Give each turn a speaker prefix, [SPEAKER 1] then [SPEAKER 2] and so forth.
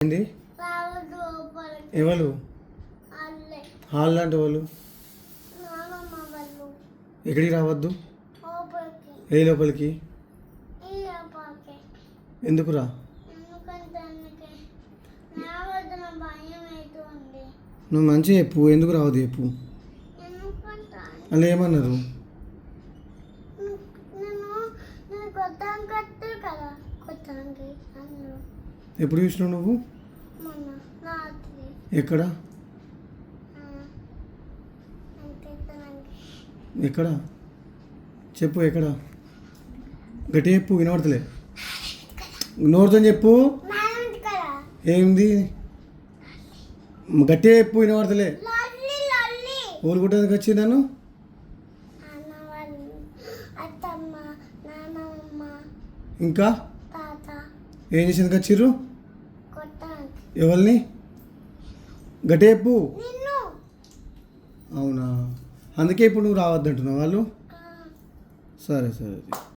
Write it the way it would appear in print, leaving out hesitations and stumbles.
[SPEAKER 1] ఏంది ఎవరు హాల్ లాంటి వాళ్ళు ఎక్కడికి రావద్దు ఏ లోపలికి ఎందుకురా నువ్వు మంచిగా చెప్పు ఎందుకు రావద్దు చెప్పు అలా ఏమన్నారు ఎప్పుడు చూసినావు నువ్వు ఎక్కడ ఎక్కడ చెప్పు ఎక్కడ గట్టి చెప్పు వినబడతలే నోరుతో చెప్పు ఏంది గట్టిగా చెప్పు వినబడతలే ఊరు కుట్టడానికి వచ్చి నన్ను ఇంకా ఏం చేసేందుకు వచ్చిర్రు ఎవరిని గట్టిగా చెప్పు అవునా అందుకే ఇప్పుడు నువ్వు రావద్దంటున్నావు వాళ్ళు సరే సరే